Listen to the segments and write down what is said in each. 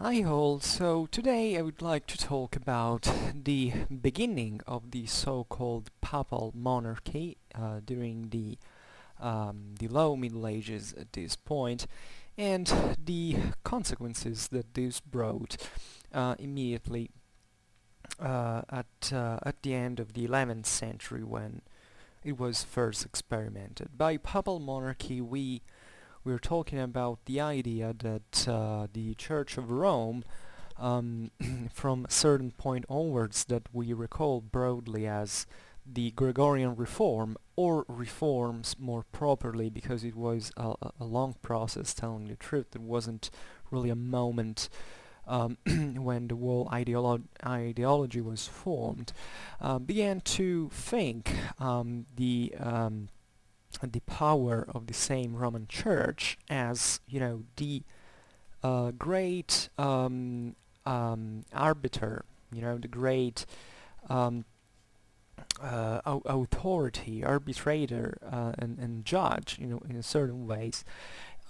Hi all, so today I would like to talk about the beginning of the so-called Papal Monarchy during the Low Middle Ages at this point, and the consequences that this brought immediately at the end of the 11th century when it was first experimented. By Papal Monarchy we're talking about the idea that the Church of Rome, from a certain point onwards, that we recall broadly as the Gregorian reform, or reforms more properly, because it was a long process, telling the truth. It wasn't really a moment when the whole ideology was formed, began to think the power of the same Roman Church as, the great arbiter, the great um, authority, arbitrator, and judge, in a certain ways,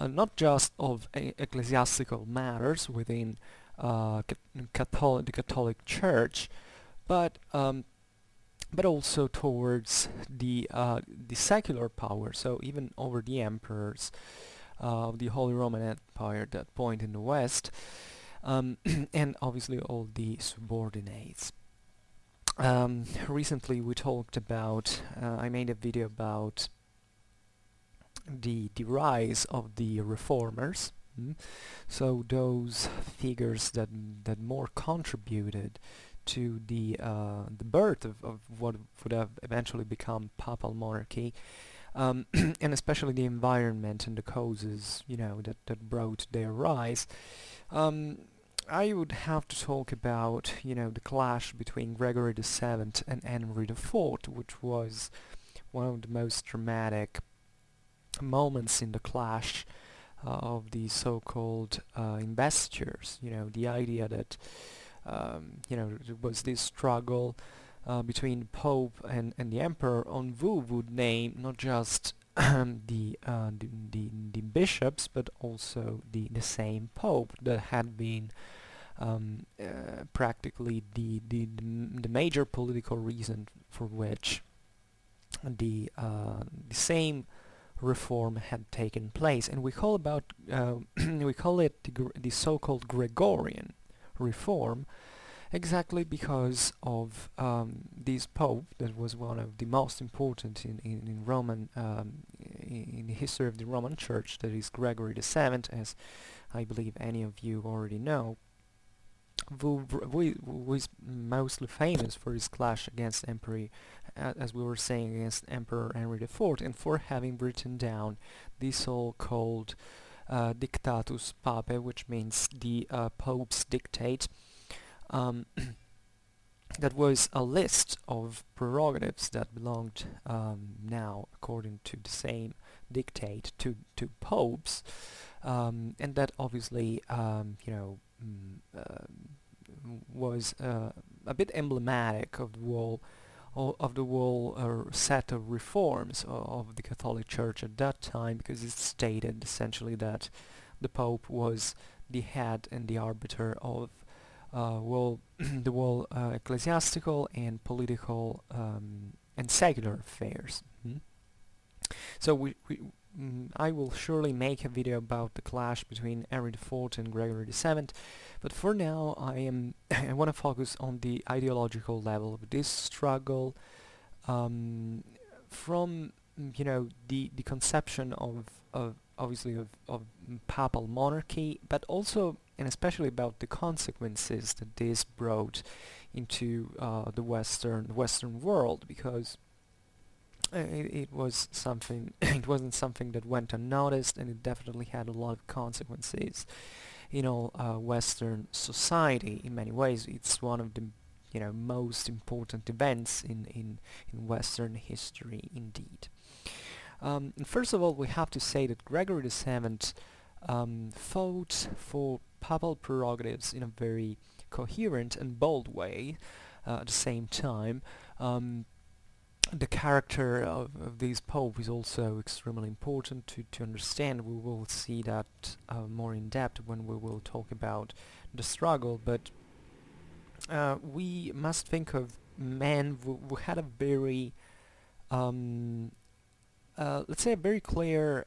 not just of ecclesiastical matters within the Catholic Church, but also towards the secular power, so even over the emperors of the Holy Roman Empire at that point in the West, and obviously all the subordinates. Recently we talked about, I made a video about the rise of the reformers, so those figures that more contributed to the birth of what would have eventually become Papal Monarchy, and especially the environment and the causes, that brought their rise. I would have to talk about, the clash between Gregory VII and Henry IV, which was one of the most dramatic moments in the clash of the so-called investitures. The idea that there was this struggle between the Pope and the Emperor on who would name not just the bishops, but also the same Pope that had been practically the major political reason for which the same reform had taken place, and we call it the so-called Gregorian reform, exactly because of this Pope that was one of the most important in Roman in the history of the Roman Church, that is Gregory VII, as I believe any of you already know, who is mostly famous for his clash against Emperor, as we were saying, against Emperor Henry IV, and for having written down the so-called Dictatus Papae, which means the Pope's dictate. Um, that was a list of prerogatives that belonged, now, according to the same dictate, to popes, and that obviously, was a bit emblematic of the whole set of reforms of the Catholic Church at that time, because it stated essentially that the Pope was the head and the arbiter of the whole ecclesiastical and political and secular affairs. So I will surely make a video about the clash between Henry IV and Gregory VII, but for now I want to focus on the ideological level of this struggle, from the conception of obviously of papal monarchy, but also and especially about the consequences that this brought into the Western world, because it was something it wasn't something that went unnoticed, and it definitely had a lot of consequences in all Western society. In many ways, it's one of the most important events in Western history, indeed. And first of all, we have to say that Gregory VII fought for papal prerogatives in a very coherent and bold way. At the same time, the character of this Pope is also extremely important to understand. We will see that more in depth when we will talk about the struggle, but we must think of men who had a very, um, let's say, a very clear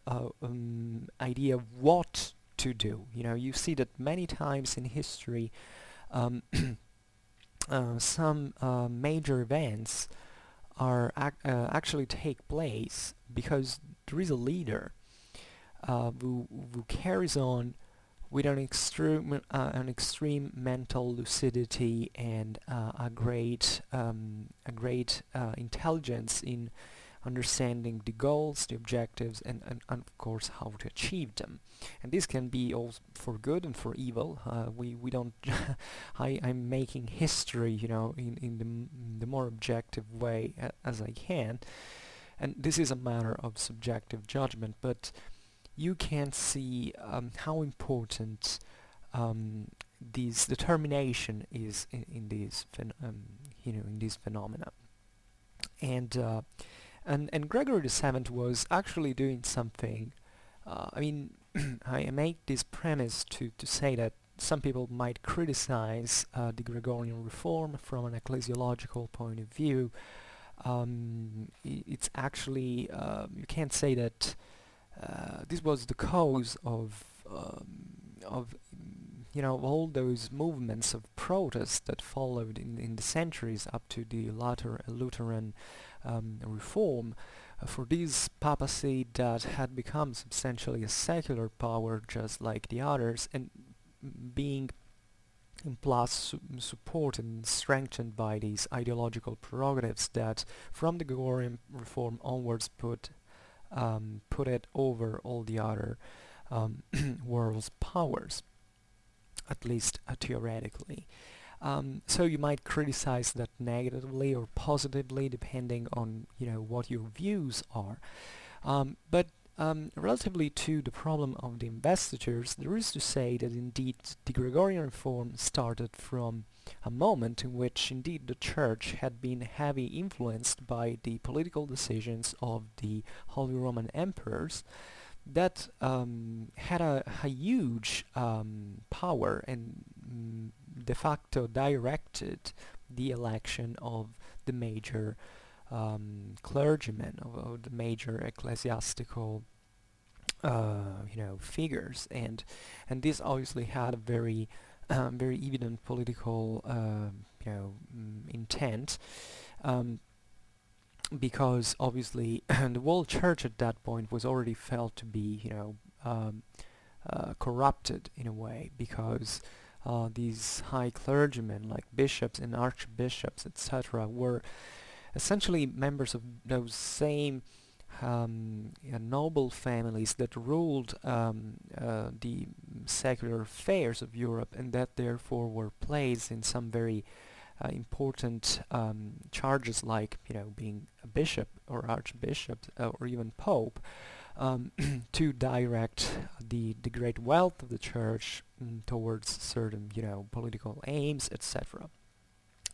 idea of what to do. You know, you see that many times in history, um, some major events actually take place because there is a leader who carries on with an extreme mental lucidity and a great intelligence in understanding the goals, the objectives, and of course how to achieve them. And this can be all for good and for evil. We don't. I'm making history, you know, in the more objective way as I can, and this is a matter of subjective judgment. But you can see how important this determination is in these in these phenomena. And and Gregory VII was actually doing something. I mean, I make this premise to say that some people might criticize the Gregorian reform from an ecclesiological point of view. It's actually you can't say that this was the cause of all those movements of protest that followed in the centuries up to the Lutheran reform. For this papacy that had become substantially a secular power just like the others, and being in plus supported and strengthened by these ideological prerogatives that from the Gregorian reform onwards put it over all the other world's powers, at least theoretically. So you might criticize that negatively or positively depending on what your views are. But relatively to the problem of the investitures, there is to say that indeed the Gregorian reform started from a moment in which indeed the Church had been heavily influenced by the political decisions of the Holy Roman Emperors that had a huge power and de facto directed the election of the major clergymen, of the major ecclesiastical figures, and this obviously had a very very evident political intent, because obviously the whole church at that point was already felt to be corrupted in a way, because these high clergymen like bishops and archbishops, etc., were essentially members of those same noble families that ruled the secular affairs of Europe, and that therefore were placed in some very important charges, like being a bishop or archbishop or even pope, to direct the great wealth of the church towards certain political aims, etc.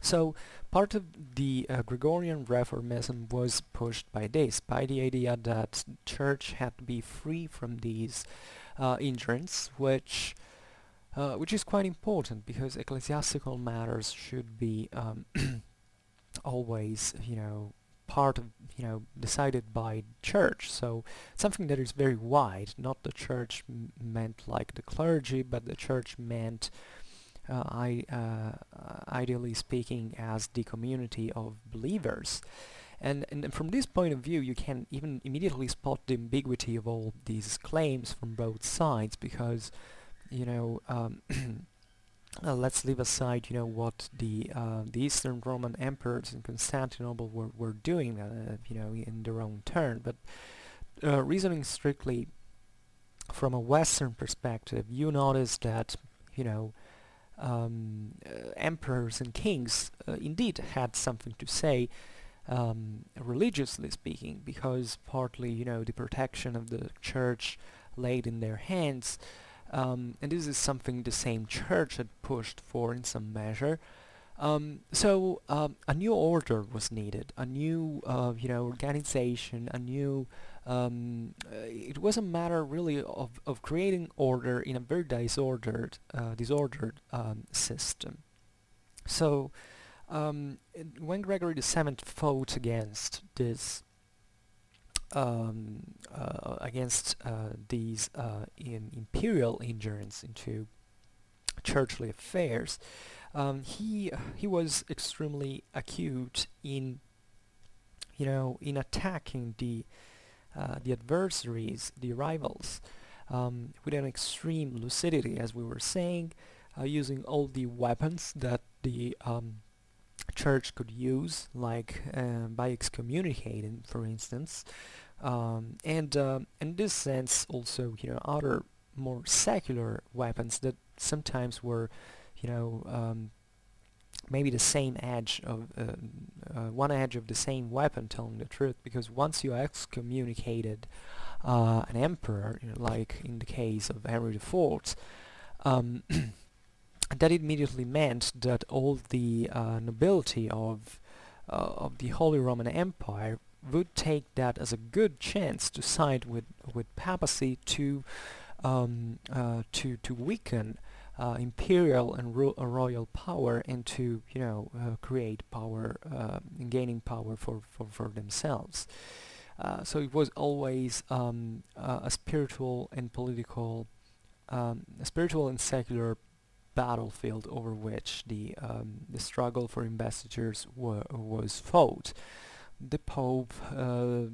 So part of the Gregorian reformism was pushed by the idea that church had to be free from these injuries, which is quite important, because ecclesiastical matters should be always part of decided by church. So something that is very wide, not the church meant like the clergy, but the church meant ideally speaking as the community of believers. And from this point of view, you can even immediately spot the ambiguity of all these claims from both sides, because let's leave aside what the Eastern Roman emperors in Constantinople were doing in their own turn, but reasoning strictly from a Western perspective, you notice that emperors and kings indeed had something to say, religiously speaking, because partly the protection of the church laid in their hands, and this is something the same church had pushed for in some measure, A new order was needed, a new organization, a new it was a matter really of creating order in a very disordered system. So when Gregory VII fought against this against these imperial ingerence into churchly affairs, he was extremely acute in in attacking the adversaries, the rivals, with an extreme lucidity, as we were saying, using all the weapons that the church could use, like by excommunicating, for instance, and in this sense also other more secular weapons that sometimes were you know um, maybe the same edge of one edge of the same weapon, telling the truth, because once you excommunicated an emperor, like in the case of Henry IV, um, that immediately meant that all the nobility of the Holy Roman Empire would take that as a good chance to side with papacy to weaken imperial and royal power and to create power, gaining power for themselves. So it was always a spiritual and political, a spiritual and secular battlefield over which the struggle for investitures was fought. The Pope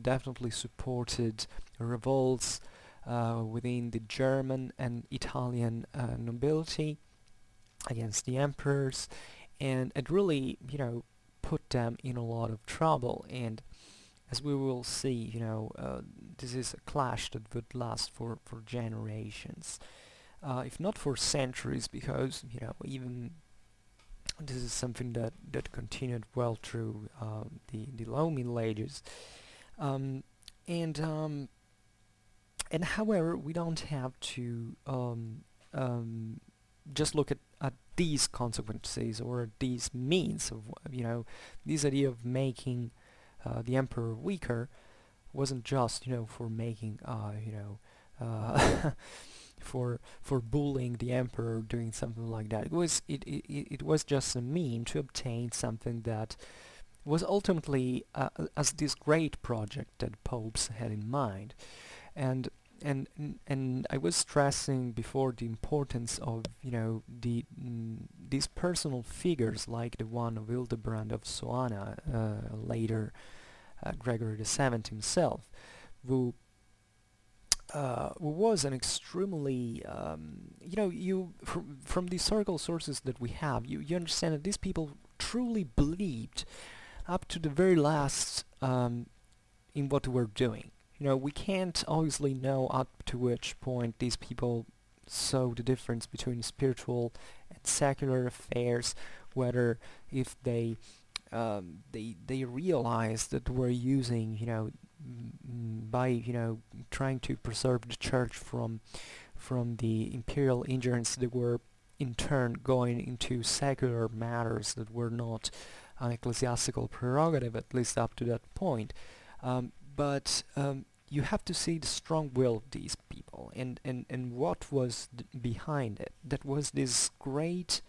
definitely supported revolts within the German and Italian nobility against the emperors, and it really, put them in a lot of trouble. And as we will see, this is a clash that would last for generations, if not for centuries, because even this is something that continued well through the low Middle Ages. Um, and however, we don't have to just look at these consequences or these means of this idea of making the emperor weaker wasn't just for making for bullying the emperor, doing something like that. It was just a mean to obtain something that was ultimately as this great project that popes had in mind. And and I was stressing before the importance of these personal figures like the one of Hildebrand of Soana, later Gregory VII himself, who who was an extremely from the historical sources that we have, you understand that these people truly believed up to the very last in what we're doing. We can't obviously know up to which point these people saw the difference between spiritual and secular affairs, whether if they realized that we're using, by trying to preserve the church from the imperial ingerence, they were in turn going into secular matters that were not an ecclesiastical prerogative, at least up to that point. But you have to see the strong will of these people, and what was behind it. That was this great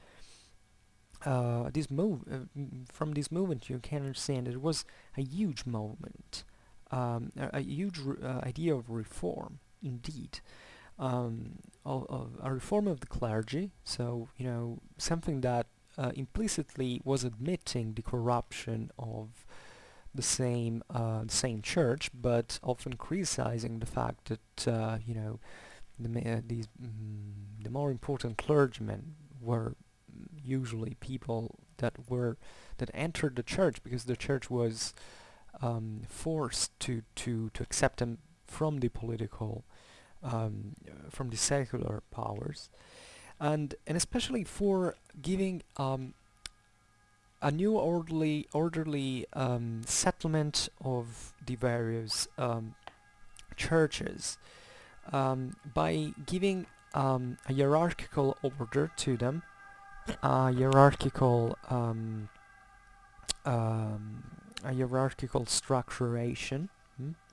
from this movement. You can understand it was a huge movement, a huge idea of reform, indeed. Of a reform of the clergy, so something that implicitly was admitting the corruption of the same church, but often criticizing the fact that the more important clergymen were usually people that entered the church because the church was forced to accept them from the political, from the secular powers, and especially for giving a new orderly settlement of the various churches, by giving a hierarchical order to them, hierarchical a hierarchical structuration.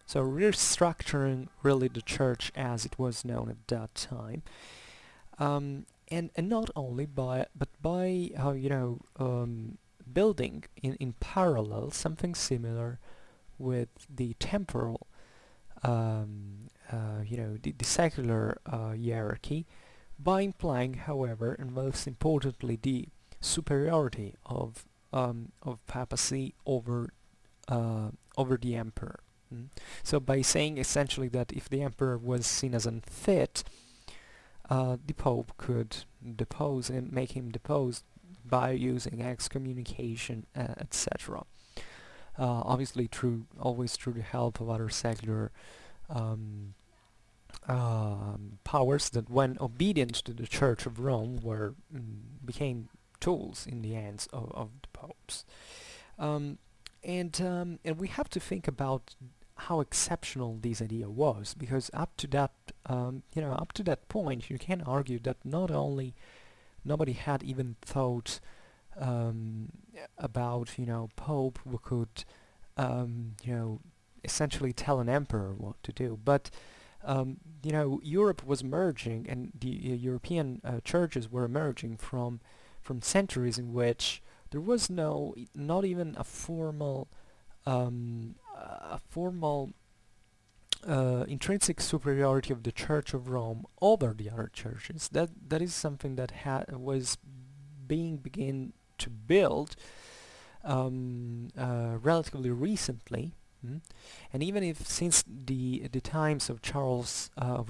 So restructuring really the church as it was known at that time, and not only by but by building in parallel something similar with the temporal the secular hierarchy, by implying, however, and most importantly, the superiority of papacy over the emperor. So by saying essentially that if the emperor was seen as unfit, the pope could depose and make him deposed by using excommunication, etc. Obviously, always through the help of other secular um, powers that, when obedient to the Church of Rome, became tools in the hands of the popes. Um, and we have to think about how exceptional this idea was, because up to that point, you can argue that not only nobody had even thought um, about Pope who could essentially tell an emperor what to do, but Europe was emerging, and the European churches were emerging from centuries in which there was not even a formal intrinsic superiority of the Church of Rome over the other churches. That is something that was being begin to build relatively recently. And even if since the times of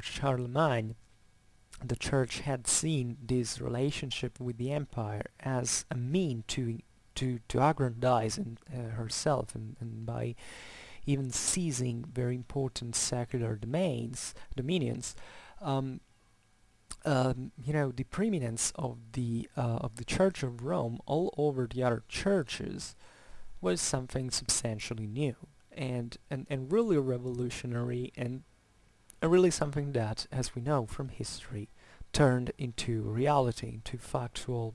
Charlemagne, the church had seen this relationship with the empire as a mean to aggrandize herself, and by even seizing very important secular dominions, the preeminence of the Church of Rome all over the other churches was something substantially new, and really revolutionary, and really something that, as we know from history, turned into reality, into factual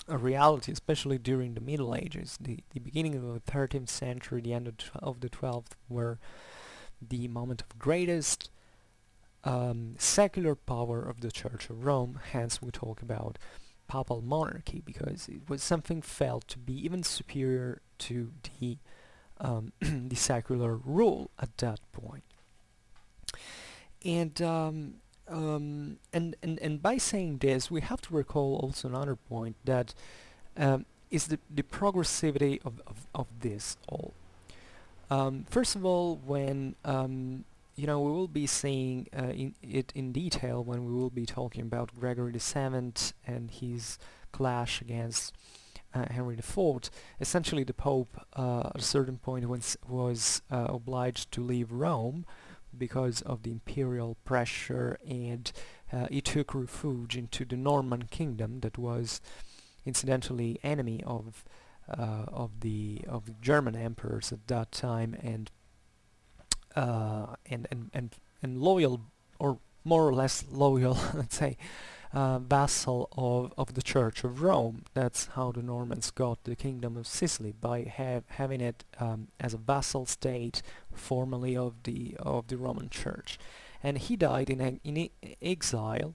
reality, especially during the Middle Ages. The beginning of the 13th century, the end of the 12th, were the moment of greatest secular power of the Church of Rome. Hence we talk about Papal Monarchy, because it was something felt to be even superior to the the secular rule at that point. And and by saying this, we have to recall also another point, that is the progressivity of this all. First of all, when we will be seeing it in detail when we will be talking about Gregory VII and his clash against Henry IV. Essentially, the Pope at a certain point was obliged to leave Rome because of the imperial pressure, and he took refuge into the Norman kingdom that was incidentally enemy of the German emperors at that time, and loyal, or more or less loyal, let's say, vassal of the Church of Rome. That's how the Normans got the kingdom of Sicily, by having it as a vassal state formally of the Roman Church. And he died in exile,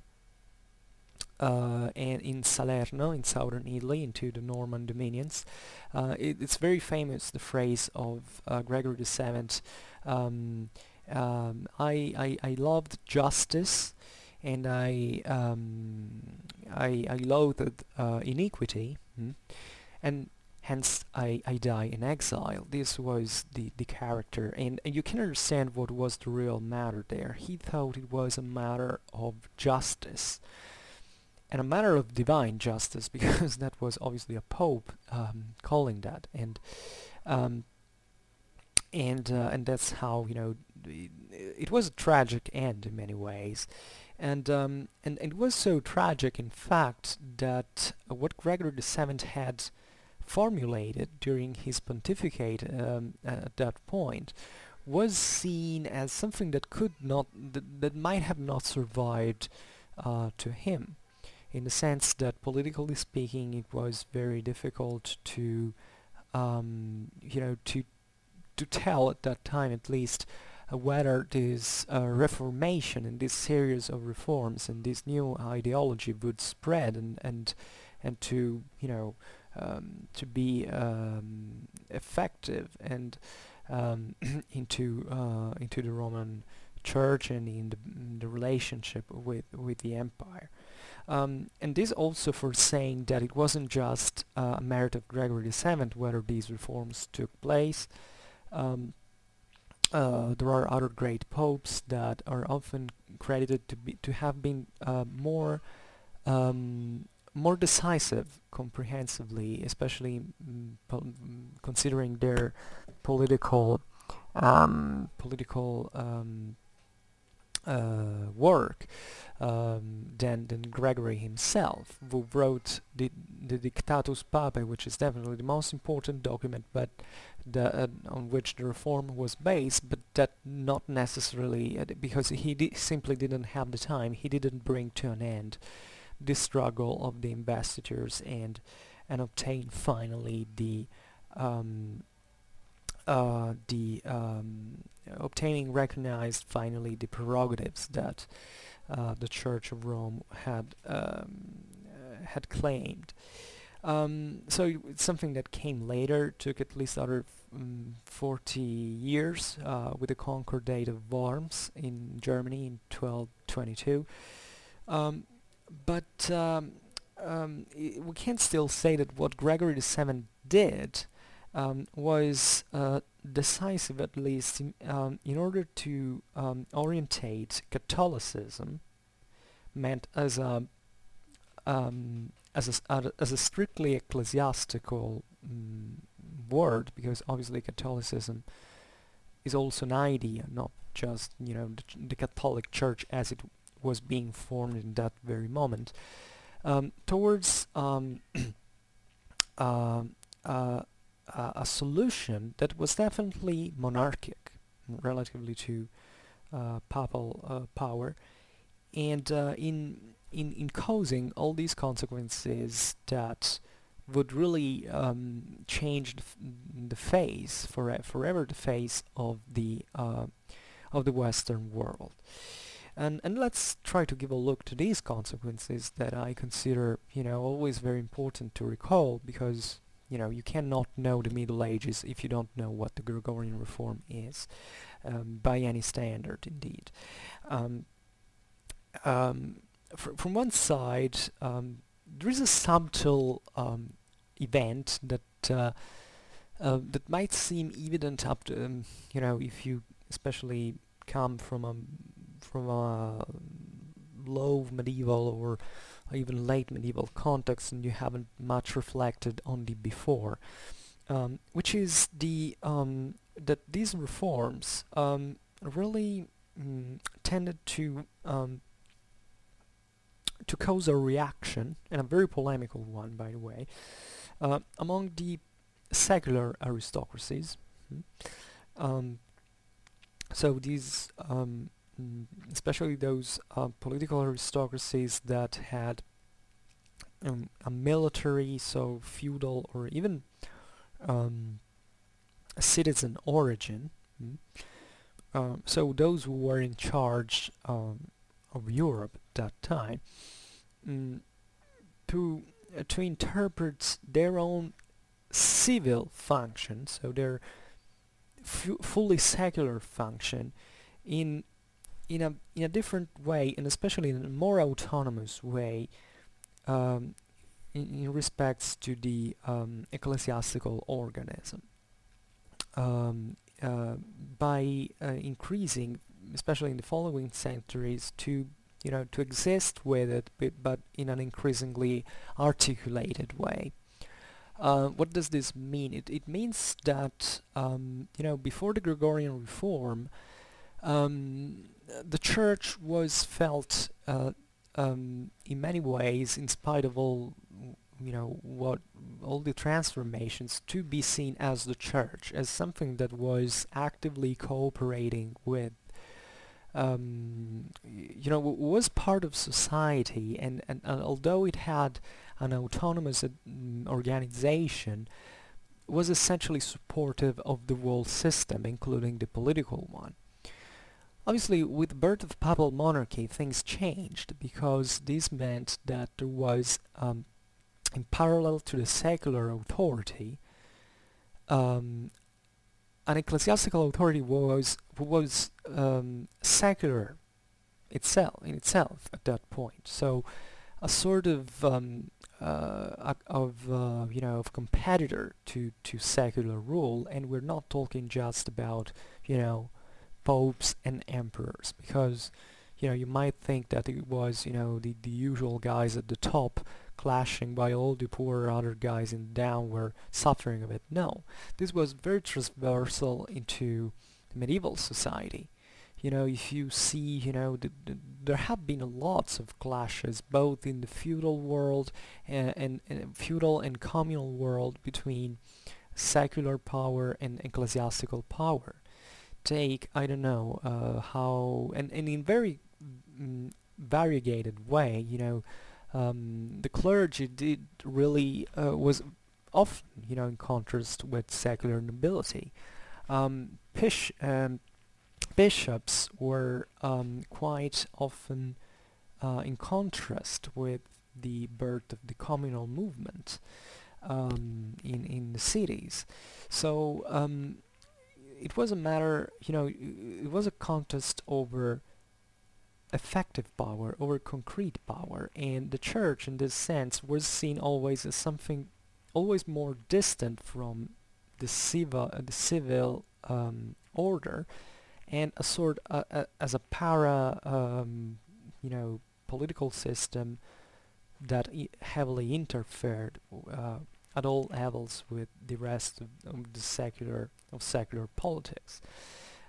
and in Salerno, in southern Italy, into the Norman dominions. It's very famous, the phrase of Gregory VII. I loved justice, and I loathed iniquity, and hence I die in exile. This was the character, and you can understand what was the real matter there. He thought it was a matter of justice, and a matter of divine justice, because that was obviously a pope calling that, um, and that's how it was a tragic end in many ways, and it was so tragic, in fact, that what Gregory VII had formulated during his pontificate at that point was seen as something that could not that might have not survived to him. in the sense that, politically speaking, it was very difficult to, to tell at that time, at least, whether this reformation and this series of reforms and this new ideology would spread and to, to be effective and into the Roman Church and in the relationship with the empire. And this also for saying that it wasn't just a merit of Gregory VII whether these reforms took place. There are other great popes that are often credited to have been more decisive comprehensively, especially considering their political work, than Gregory himself, who wrote the Dictatus Papae, which is definitely the most important document, but on which the reform was based, but that not necessarily, because he simply didn't have the time. He didn't bring to an end the struggle of the investitures and obtain finally obtaining recognized finally the prerogatives that the Church of Rome had claimed. So it's something that came later, took at least other 40 years, with the Concordat of Worms in Germany in 1222. We can still say that what Gregory VII did was decisive, at least in order to orientate Catholicism, meant as a strictly ecclesiastical word, because obviously Catholicism is also an idea, not just the Catholic Church as it was being formed in that very moment, towards a solution that was definitely monarchic relatively to papal power, and in causing all these consequences that would really change the face forever the face of the Western world. And let's try to give a look to these consequences that I consider always very important to recall, because you cannot know the Middle Ages if you don't know what the Gregorian reform is, by any standard indeed. From one side, there is a subtle event that that might seem evident up to if you especially come from a low medieval or even late medieval context and you haven't much reflected on the before, which is that these reforms really tended to cause a reaction, and a very polemical one, by the way, among the secular aristocracies. So these, especially those political aristocracies that had a military, so feudal or even a citizen origin. So those who were in charge of Europe at that time, to interpret their own civil function, so their fully secular function, in a different way, and especially in a more autonomous way, in respects to the ecclesiastical organism, by increasing, especially in the following centuries, to exist with it, but in an increasingly articulated way. What does this mean? It means that before the Gregorian reform, the Church was felt in many ways, in spite of all all the transformations, to be seen as the Church, as something that was actively cooperating with was part of society, and although it had an autonomous organization, was essentially supportive of the whole system, including the political one. Obviously, with the birth of Papal Monarchy, things changed because this meant that there was, in parallel to the secular authority, um, an ecclesiastical authority was secular itself at that point. So a sort of of competitor to secular rule, and we're not talking just about popes and emperors, because you might think that it was the usual guys at the top clashing while all the poor other guys in down were suffering of it. No, this was very transversal into the medieval society. If you see, there have been lots of clashes both in the feudal world and feudal and communal world between secular power and ecclesiastical power. Take, I don't know, how, and in very variegated way, the clergy did really was often, in contrast with secular nobility. Pish, bishops were quite often in contrast with the birth of the communal movement in the cities. So it was a matter, it was a contest over effective power, over concrete power, and the church in this sense was seen always as something always more distant from the civil order, and a sort as a political system that heavily interfered at all levels with the rest of the secular politics.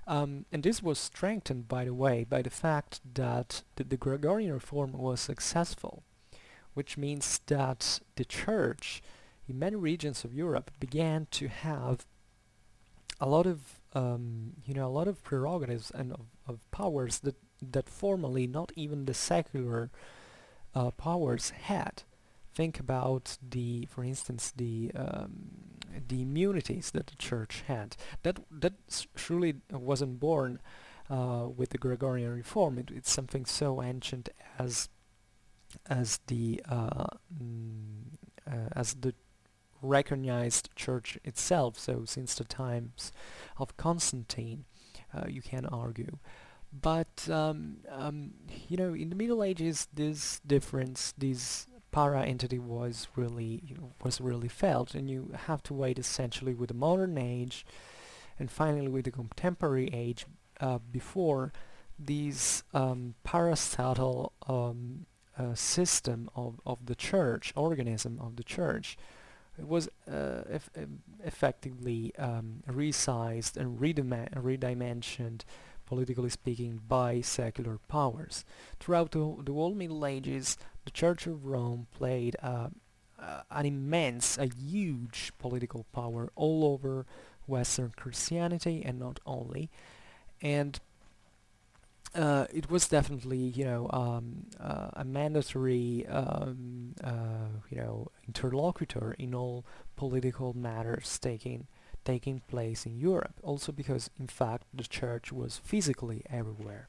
And this was strengthened, by the way, by the fact that the Gregorian reform was successful, which means that the church in many regions of Europe began to have a lot of prerogatives and of powers that formerly not even the secular powers had. Think about for instance, the immunities that the church had. That surely wasn't born with the Gregorian reform. It's something so ancient as the recognized church itself. So since the times of Constantine, you can argue. But in the Middle Ages, this difference, this para entity was really felt, and you have to wait essentially with the modern age, and finally with the contemporary age, before these parastatal system of the church, organism of the church, it was effectively resized and redimensioned, politically speaking, by secular powers. Throughout the whole Middle Ages, the Church of Rome played a huge political power all over Western Christianity, and not only. And it was definitely, a mandatory, interlocutor in all political matters taking place in Europe. Also because, in fact, the church was physically everywhere.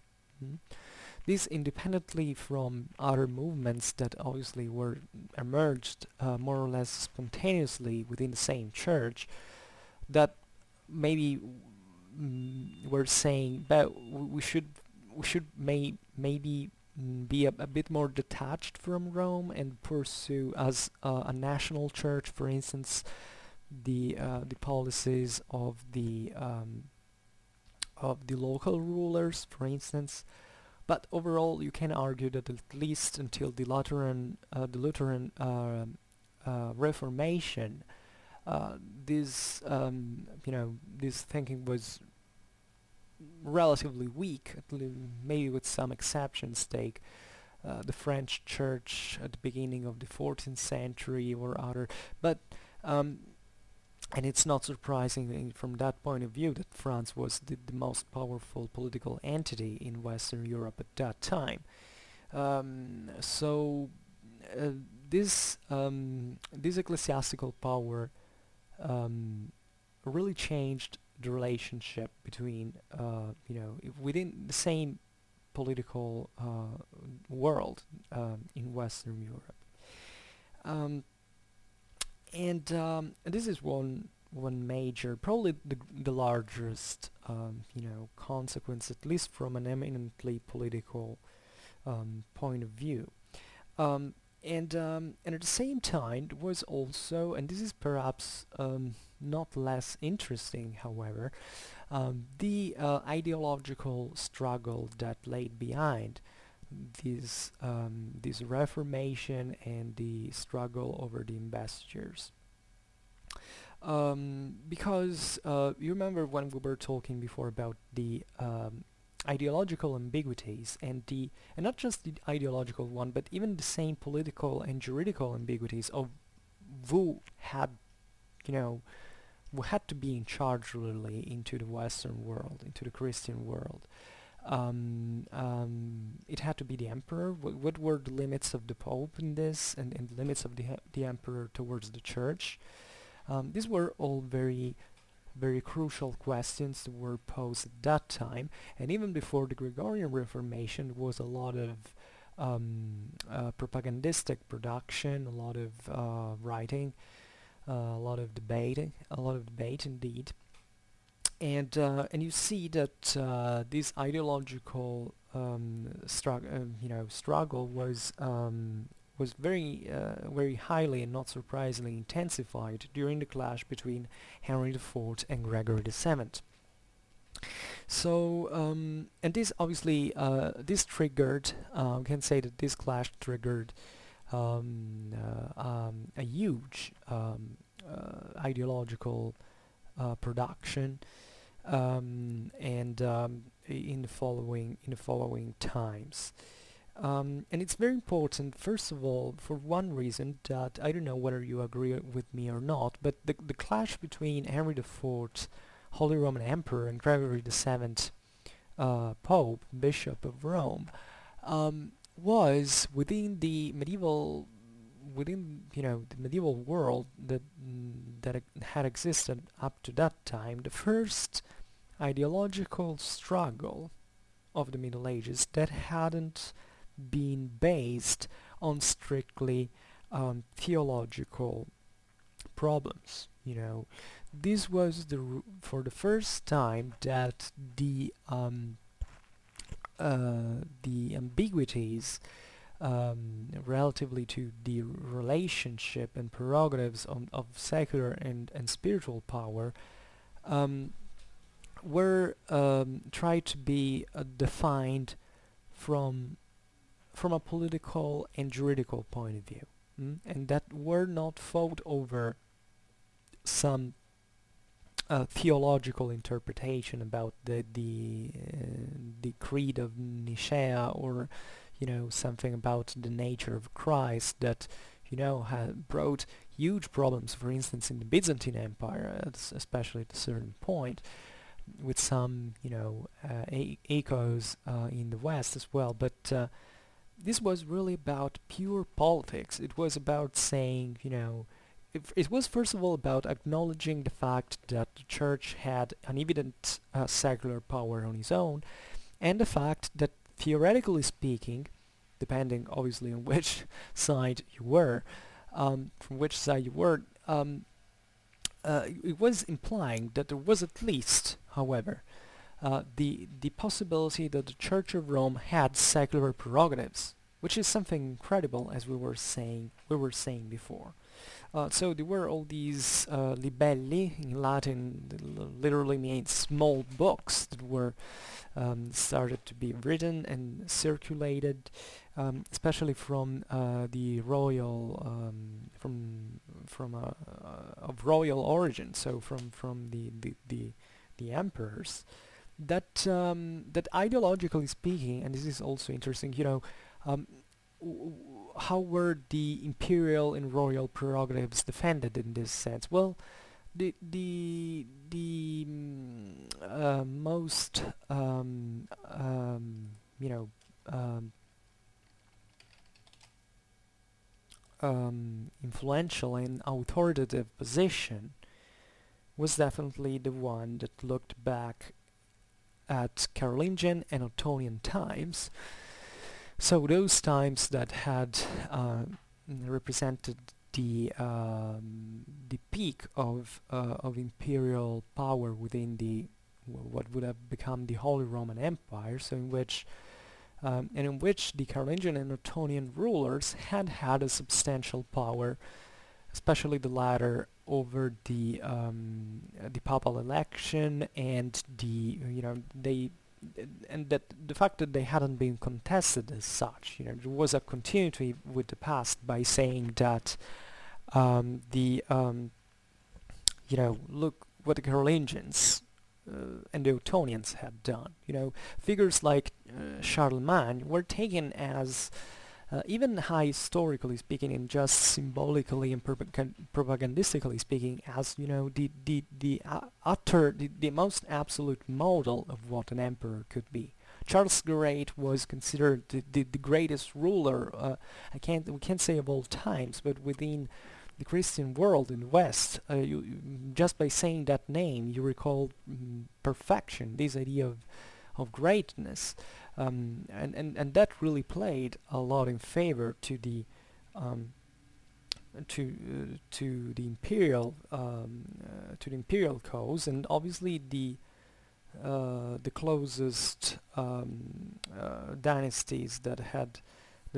This independently from other movements that obviously were emerged more or less spontaneously within the same church, that maybe were saying that we should maybe be a bit more detached from Rome and pursue as a national church, for instance, the policies of the local rulers, for instance. But overall, you can argue that at least until the Lutheran Reformation, this this thinking was relatively weak, maybe with some exceptions. Take the French Church at the beginning of the 14th century or other, but And it's not surprising from that point of view that France was the most powerful political entity in Western Europe at that time. So uh, this ecclesiastical power um, really changed the relationship between within the same political world in Western Europe. Um, and this is one major, probably the largest, consequence, at least from an eminently political point of view. Um, and at the same time, there was also, and this is perhaps not less interesting, however, the ideological struggle that laid behind this reformation and the struggle over the investitures. Because you remember when we were talking before about the ideological ambiguities and not just the ideological one, but even the same political and juridical ambiguities of who had, you know, who had to be in charge really into the Western world, into the Christian world. It had to be the emperor. What were the limits of the Pope in this, and the limits of the emperor towards the church? These were all very, very crucial questions that were posed at that time, and even before the Gregorian Reformation, there was a lot of propagandistic production, a lot of writing, a lot of debate indeed, and you see that this ideological struggle was very highly and not surprisingly intensified during the clash between Henry IV and Gregory VII. So, and this obviously, this triggered, we can say that this clash triggered a huge ideological production, and in the following times. And it's very important, first of all, for one reason that I don't know whether you agree with me or not, but the clash between Henry IV, Holy Roman Emperor, and Gregory VII, Pope, Bishop of Rome, was within the medieval world that had existed up to that time, the first ideological struggle of the Middle Ages that hadn't been based on strictly theological problems. This was for the first time that the ambiguities relatively to the relationship and prerogatives of secular and spiritual power were tried to be defined from a political and juridical point of view, and that were not fought over some theological interpretation about the creed of Nicaea, or something about the nature of Christ that had brought huge problems, for instance, in the Byzantine Empire, especially at a certain point, with some echoes in the West as well. But this was really about pure politics. It was about saying, it was first of all about acknowledging the fact that the church had an evident secular power on its own, and the fact that theoretically speaking, depending obviously on which side you were, it was implying that there was at least, however, the possibility that the Church of Rome had secular prerogatives, which is something incredible, as we were saying before. So there were all these libelli, in Latin literally means small books, that were started to be written and circulated, especially from the royal of royal origin, so from the emperors. That ideologically speaking, and this is also interesting, how were the imperial and royal prerogatives defended in this sense? Well, the most you know influential and authoritative position was definitely the one that looked back at Carolingian and Ottonian times. So those times that had represented the peak of imperial power within the what would have become the Holy Roman Empire. So in which the Carolingian and Ottonian rulers had a substantial power, especially the latter over the papal election and that the fact that they hadn't been contested as such. There was a continuity with the past by saying that look what the Carolingians and the Ottonians had done. Figures like Charlemagne were taken as even historically speaking and just symbolically and propagandistically speaking as the most absolute model of what an emperor could be. Charles the Great was considered the greatest ruler, we can't say of all times, but within the Christian world in the West. Just by saying that name you recall perfection, this idea of greatness, and that really played a lot in favor to the imperial cause, and obviously the closest dynasties that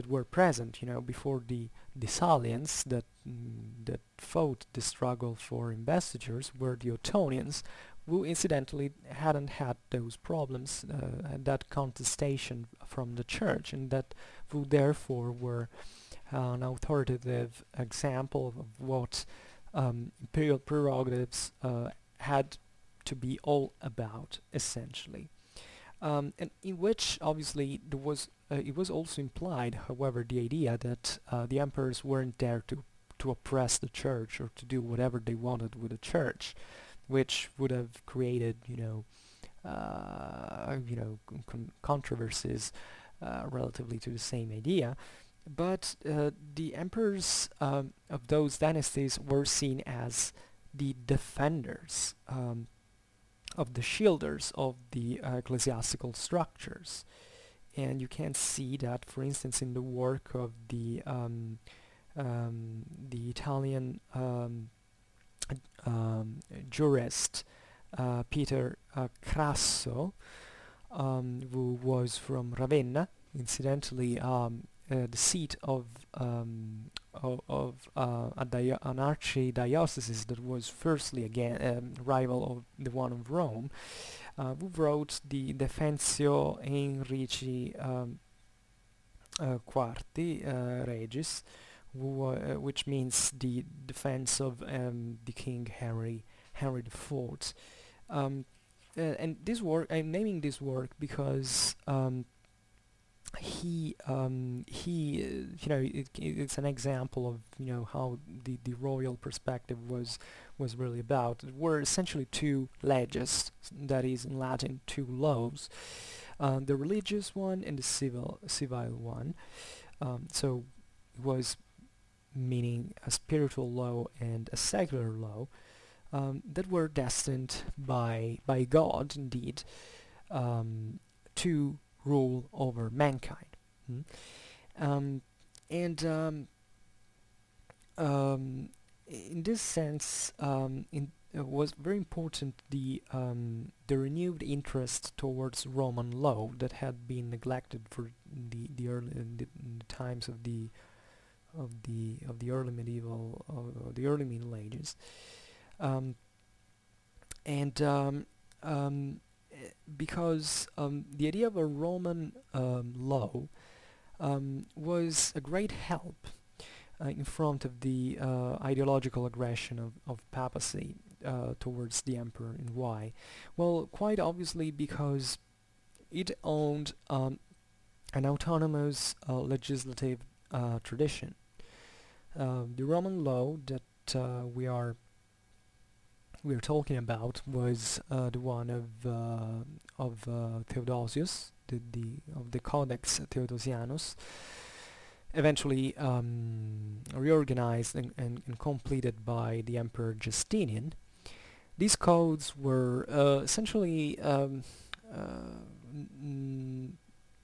were present, before the Salians that fought the struggle for investitures were the Ottonians, who incidentally hadn't had those problems and that contestation from the church, and that who therefore were an authoritative example of what imperial prerogatives had to be all about, essentially. And in which obviously it was also implied, however, the idea that the emperors weren't there to oppress the church or to do whatever they wanted with the church, which would have created, controversies relatively to the same idea. But the emperors of those dynasties were seen as the defenders of the shielders of the ecclesiastical structures. And you can see that, for instance, in the work of the Italian jurist Peter Crasso, who was from Ravenna, incidentally the seat of an archdiocese that was firstly again rival of the one of Rome, who wrote the Defensio Henrici Quarti Regis, which means the defense of the King Henry IV. And this work, I'm naming this work because it's an example of how the royal perspective was really about. There were essentially two leges, that is in Latin two laws, the religious one and the civil one. So it was meaning a spiritual law and a secular law that were destined by God indeed to rule over mankind. In this sense, it was very important the renewed interest towards Roman law that had been neglected for the early in the times of the early medieval the early Middle Ages, because the idea of a Roman law was a great help in front of the ideological aggression of papacy towards the emperor. And why? Well, quite obviously because it owned an autonomous legislative tradition. The Roman law that we are we're talking about was the one of Theodosius, of the Codex Theodosianus, eventually reorganized and completed by the Emperor Justinian. These codes were essentially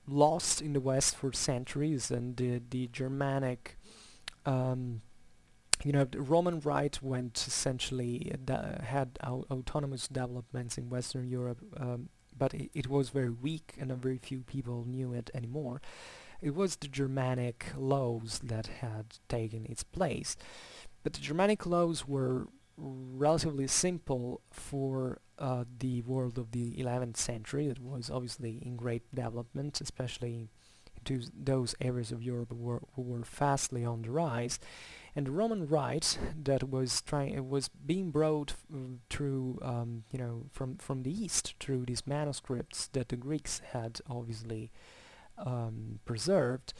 lost in the West for centuries, and the Germanic, the Roman Rite went essentially had autonomous developments in Western Europe, but it was very weak, and very few people knew it anymore. It was the Germanic laws that had taken its place, but the Germanic laws were relatively simple for the world of the 11th century. That was obviously in great development, especially into those areas of Europe who were fastly on the rise. And the Roman Rite that was being brought through, from the East through these manuscripts that the Greeks had obviously preserved,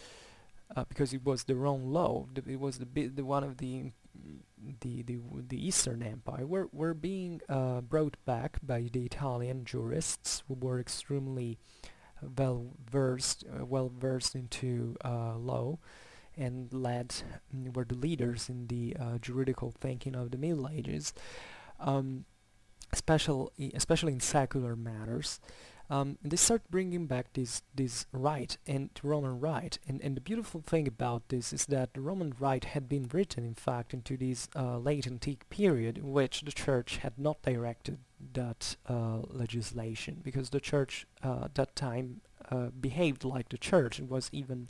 because it was their own law. It was the one of the Eastern Empire were being brought back by the Italian jurists, who were extremely well versed into law, and were the leaders in the juridical thinking of the Middle Ages, especially in secular matters. They start bringing back this rite and Roman rite, and the beautiful thing about this is that the Roman rite had been written, in fact, into this late antique period in which the Church had not directed that legislation, because the Church at that time behaved like the Church and was even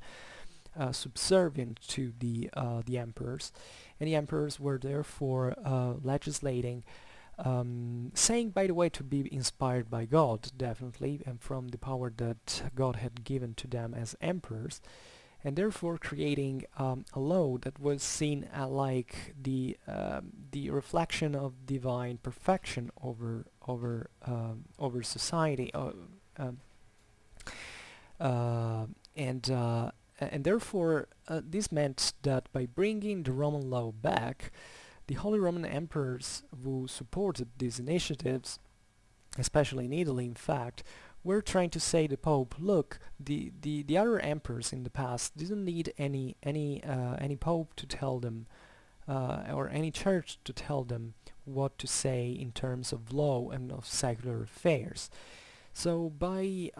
subservient to the emperors, and the emperors were therefore legislating. Saying, by the way, to be inspired by God, definitely, and from the power that God had given to them as emperors, and therefore creating a law that was seen like the reflection of divine perfection over society, and therefore this meant that by bringing the Roman law back, the Holy Roman Emperors who supported these initiatives, especially in Italy, in fact, were trying to say to the Pope, look, the other emperors in the past didn't need any Pope to tell them, or any church to tell them what to say in terms of law and of secular affairs. So by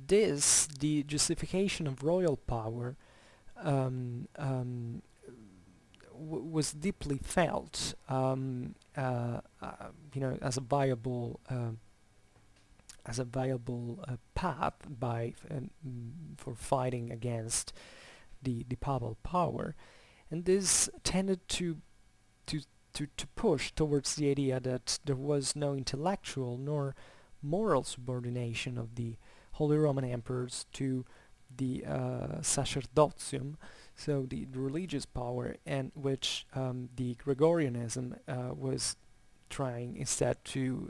this, the justification of royal power was deeply felt, as a viable path for fighting against the papal power, and this tended to push towards the idea that there was no intellectual nor moral subordination of the Holy Roman Emperors to the sacerdotium, so the religious power, and which the Gregorianism was trying instead to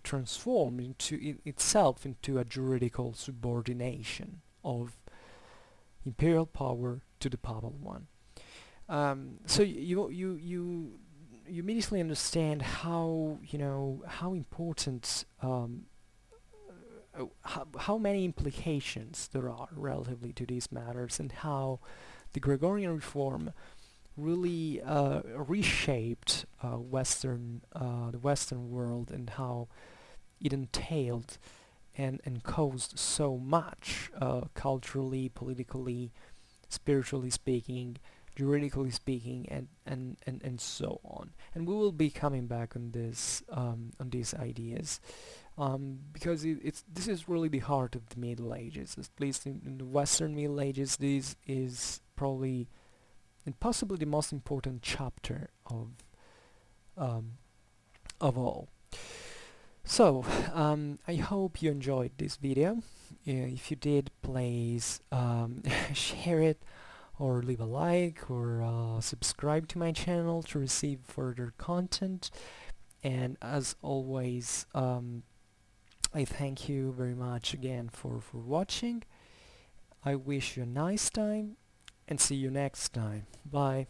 transform itself into a juridical subordination of imperial power to the papal one. So you immediately understand how important, how many implications there are relatively to these matters, and how the Gregorian reform really reshaped the Western world, and how it entailed and caused so much culturally, politically, spiritually speaking, juridically speaking, and so on. And we will be coming back on this on these ideas, because this is really the heart of the Middle Ages. At least in the Western Middle Ages, this is probably and possibly the most important chapter of all. So I hope you enjoyed this video. If you did, please share it, or leave a like, or subscribe to my channel to receive further content. And as always, I thank you very much again for watching. I wish you a nice time, and see you next time. Bye.